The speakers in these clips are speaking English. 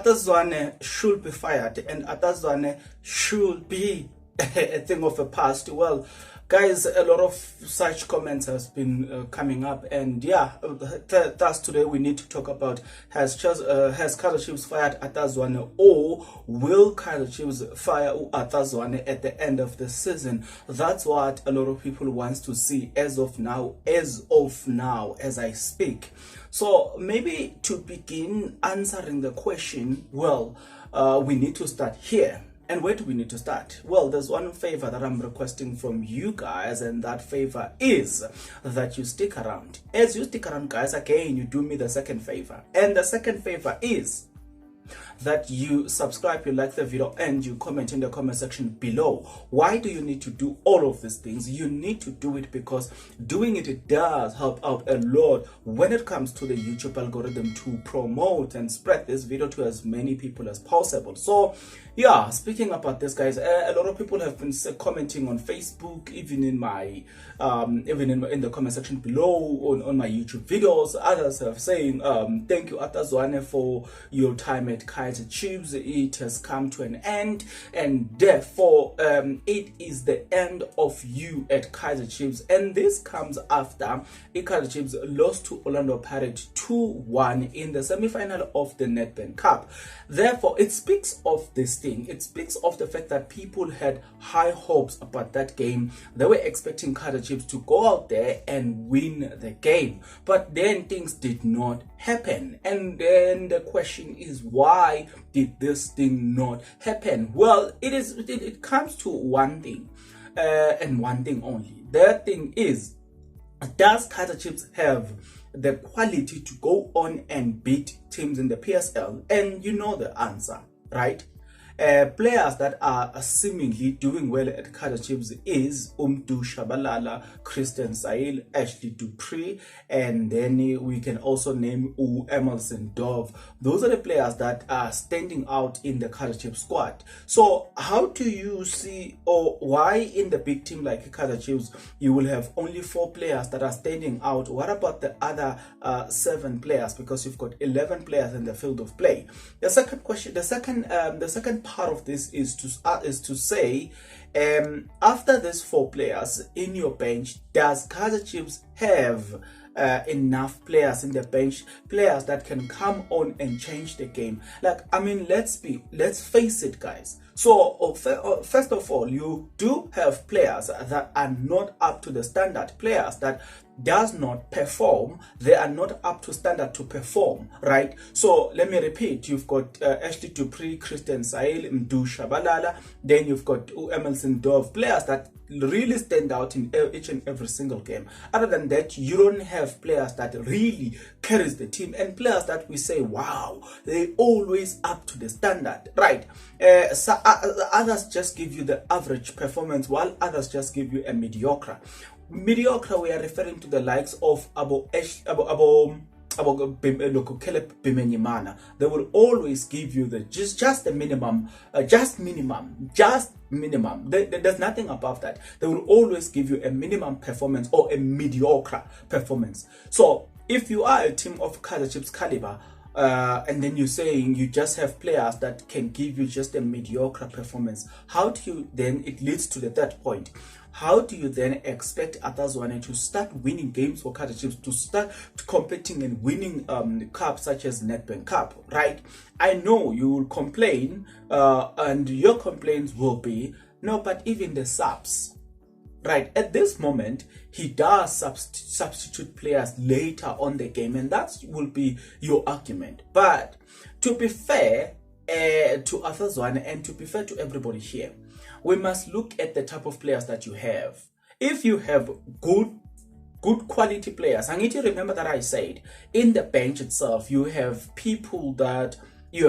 Zwane should be fired and Zwane should be a thing of the past. Well, guys, a lot of such comments has been coming up, and yeah, thus today we need to talk about has Kaizer Chiefs fired Zwane, or will Kaizer Chiefs fire Zwane at the end of the season? That's what a lot of people wants to see as of now, as I speak. So maybe to begin answering the question, well, we need to start here. And where do we need to start? Well, there's one favor that I'm requesting from you guys, and that favor is that you stick around. As you stick around, guys, again, you do me the second favor. And the second favor is that you subscribe, you like the video, and you comment in the comment section below. Why do you need to do all of these things? You need to do it because doing it does help out a lot when it comes to the YouTube algorithm to promote and spread this video to as many people as possible. So yeah, speaking about this, guys, a lot of people have been commenting on Facebook, even in my in the comment section below on my YouTube videos. Others have saying thank you Zwane for your time at Kaizer Chiefs. It has come to an end, and therefore it is the end of you at Kaizer Chiefs. And this comes after Kaizer Chiefs lost to Orlando Pirates 2-1 in the semi-final of the Nedbank Cup. Therefore, it speaks of this thing. It speaks of the fact that people had high hopes about that game. They were expecting Kaizer Chiefs to go out there and win the game, but then things did not happen. And then the question is, why did this thing not happen? Well, it comes to one thing, and one thing only. That thing is, does Kaizer Chiefs have the quality to go on and beat teams in the PSL? And you know the answer, right? Players that are seemingly doing well at Kaizer Chiefs is Shabalala, Christian Sail, Ashley Dupree, and then we can also name Emerson Dove. Those are the players that are standing out in the Kaizer Chiefs squad. So how do you see, or why in the big team like Kaizer Chiefs you will have only 4 players that are standing out? What about the other 7 players? Because you've got 11 players in the field of play. The second question, the second part of this is to say, after these 4 players in your bench, does Kaizer Chiefs have enough players in the bench, players that can come on and change the game? Like, I mean, let's face it, guys. So first of all, you do have players that are not up to the standard, players that does not perform. They are not up to standard to perform, right? So let me repeat, you've got Ashley Dupree, Christian Sail, Mdu Shabalala, then you've got Emerson Dove, players that really stand out in each and every single game. Other than that, you don't have players that really carries the team, and players that we say, wow, they always up to the standard, right? So others just give you the average performance, while others just give you a mediocre. Mediocre, we are referring to the likes of Caleb Bimenyimana. They will always give you the just the minimum, just minimum. There's nothing above that. They will always give you a minimum performance or a mediocre performance. So if you are a team of Kaizer Chiefs caliber, and then you're saying you just have players that can give you just a mediocre performance, how do you then, it leads to the third point, how do you then expect Zwane to start winning games for Kaizer Chiefs, to start competing and winning cups such as Nedbank Cup, right? I know you will complain, and your complaints will be, no, but even the subs, right? At this moment, he does substitute players later on the game, and that will be your argument. But to be fair to Zwane and to be fair to everybody here, we must look at the type of players that you have. If you have good quality players, I need to remember that I said in the bench itself, you have people that they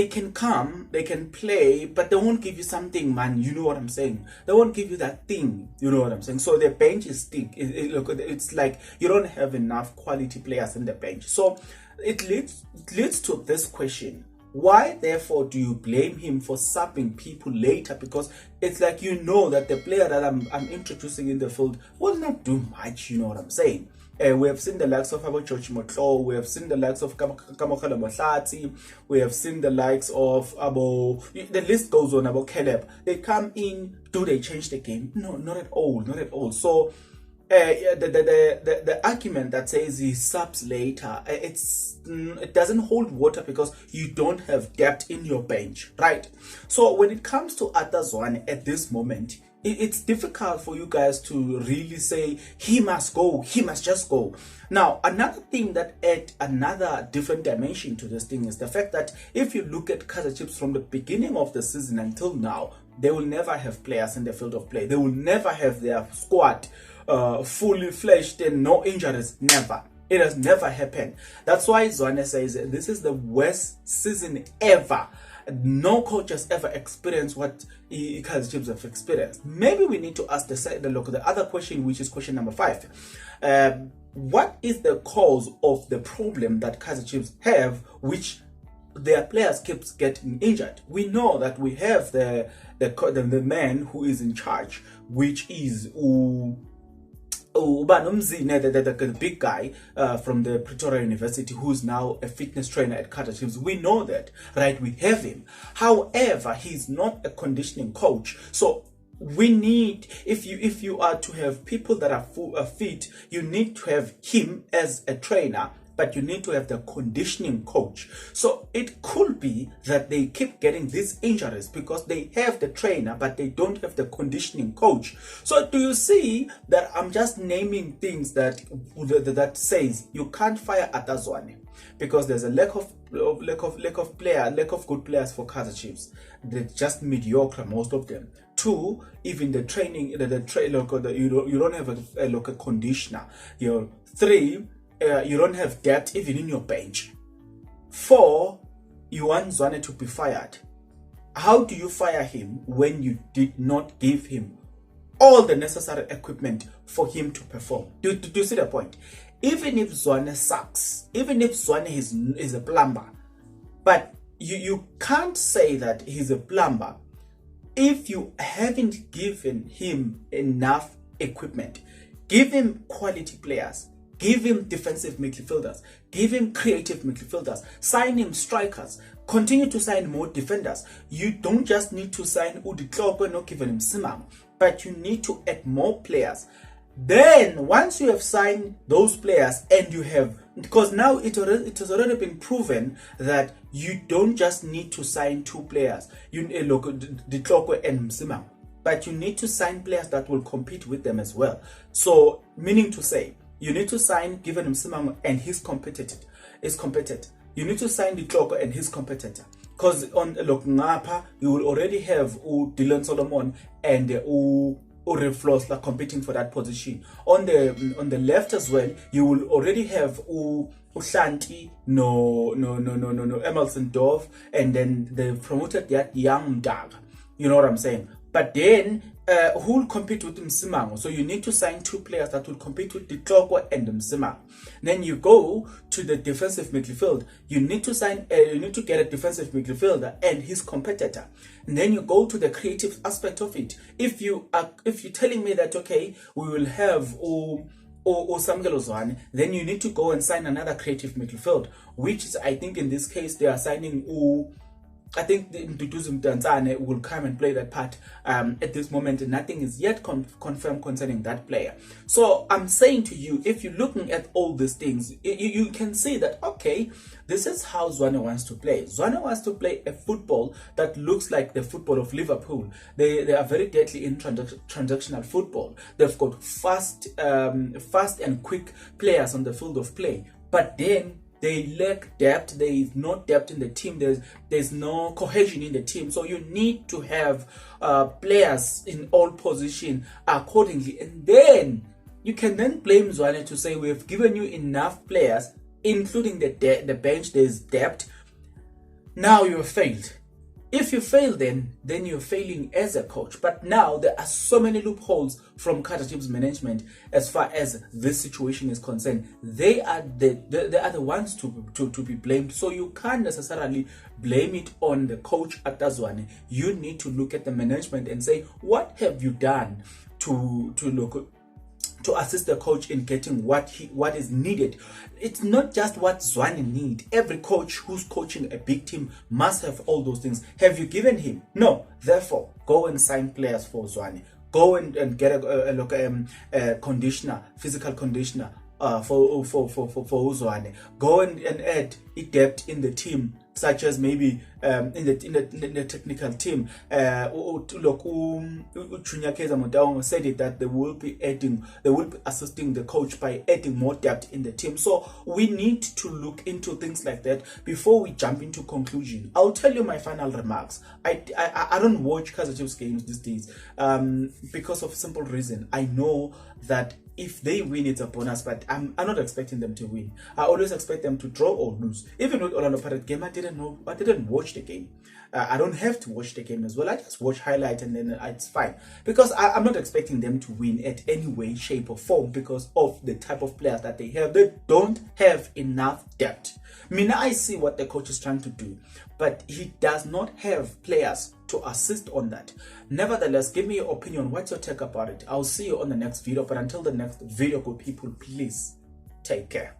can come, they can play, but they won't give you something, man. You know what I'm saying? They won't give you that thing. You know what I'm saying? So the bench is thick. It's like you don't have enough quality players in the bench. So it leads to this question: Why, therefore, do you blame him for subbing people later? Because it's like you know that the player that I'm introducing in the field will not do much, you know what I'm saying? We have seen the likes of George Motlo, we have seen the likes of Kamokhala Mohlati, we have seen the likes of the list goes on, about Caleb. They come in, do they change the game? No, not at all, not at all. So the argument that says he subs later, it doesn't hold water because you don't have depth in your bench, right? So when it comes to Zwane at this moment, it's difficult for you guys to really say he must go, he must just go. Now, another thing that adds another different dimension to this thing is the fact that if you look at Kaizer Chiefs from the beginning of the season until now, they will never have players in the field of play. They will never have their squad fully fleshed and no injuries. Never. It has never happened. That's why Zwane says this is the worst season ever. No coach has ever experienced what Kaizer Chiefs have experienced. Maybe we need to ask the other question, which is question number 5. What is the cause of the problem that Kaizer Chiefs have, which their players keeps getting injured? We know that we have the man who is in charge, which is the big guy from the Pretoria University, who's now a fitness trainer at Kaizer Chiefs. We know that, right? We have him. However, he's not a conditioning coach. So we need, if you are to have people that are fit, you need to have him as a trainer, but you need to have the conditioning coach. So it could be that they keep getting these injuries because they have the trainer, but they don't have the conditioning coach. So do you see that I'm just naming things that says you can't fire Zwane because there's a lack of good players for Kaizer Chiefs. They're just mediocre, most of them. 2, even the training, you don't have a conditioner. 3, you don't have depth even in your bench. 4, you want Zwane to be fired. How do you fire him when you did not give him all the necessary equipment for him to perform? Do you see the point? Even if Zwane sucks, even if Zwane is a plumber, but you can't say that he's a plumber if you haven't given him enough equipment. Give him quality players. Give him defensive midfielders. Give him creative midfielders. Sign him strikers. Continue to sign more defenders. You don't just need to sign Udi Klopo, not giving him Simam, but you need to add more players. Then, once you have signed those players and you have, because now it has already been proven that you don't just need to sign 2 players, the Klopo and Simam, but you need to sign players that will compete with them as well. So, meaning to say, you need to sign Given Msimang and his competitor. You need to sign the Kloko and his competitor. Because on Lokngapa, you will already have Dylan Solomon and Flosla competing for that position. On the left as well, you will already have Ushanti, Emerson Dove, and then they promoted that young Dag. You know what I'm saying? But then, who will compete with Msimang? So you need to sign 2 players that will compete with the Kloko and Msimang. Then you go to the defensive midfield. You need to get a defensive midfielder and his competitor. And then you go to the creative aspect of it. If you're telling me that, okay, we will have Samgelo Zwane, then you need to go and sign another creative midfield, which is, I think in this case they are signing I think the Nduduzum Danzane will come and play that part. At this moment, nothing is yet confirmed concerning that player. So I'm saying to you, if you're looking at all these things, you can see that, okay, this is how Zwane wants to play. Zwane wants to play a football that looks like the football of Liverpool. They are very deadly in transactional football. They've got fast and quick players on the field of play. But then they lack depth. There is no depth in the team. There's no cohesion in the team. So you need to have players in all positions accordingly. And then you can then blame Zwane to say, we have given you enough players, including the bench. There's depth. Now you have failed. If you fail, then you're failing as a coach. But now there are so many loopholes from Kaizer Chiefs management as far as this situation is concerned. They are the ones to be blamed. So you can't necessarily blame it on the coach at Zwane. You need to look at the management and say, what have you done to assist the coach in getting what is needed? It's not just what Zwane need. Every coach who's coaching a big team must have all those things. Have you given him? No. Therefore, go and sign players for Zwane. Go and get a conditioner, physical conditioner for Zwane. Go and add depth in the team, such as maybe in the technical team. Junior Kaizer Chiefs said it that they will be assisting the coach by adding more depth in the team. So we need to look into things like that before we jump into conclusion. I'll tell you my final remarks. I don't watch Kaizer Chiefs games these days because of simple reason. I know that if they win, it's a bonus, but I'm not expecting them to win. I always expect them to draw or lose. Even with Orlando Pirates game, I didn't watch the game. I don't have to watch the game as well. I just watch highlight and then it's fine. Because I'm not expecting them to win at any way, shape or form because of the type of players that they have. They don't have enough depth. Mina, I see what the coach is trying to do, but he does not have players to assist on that. Nevertheless, give me your opinion. What's your take about it? I'll see you on the next video. But until the next video, good people, please take care.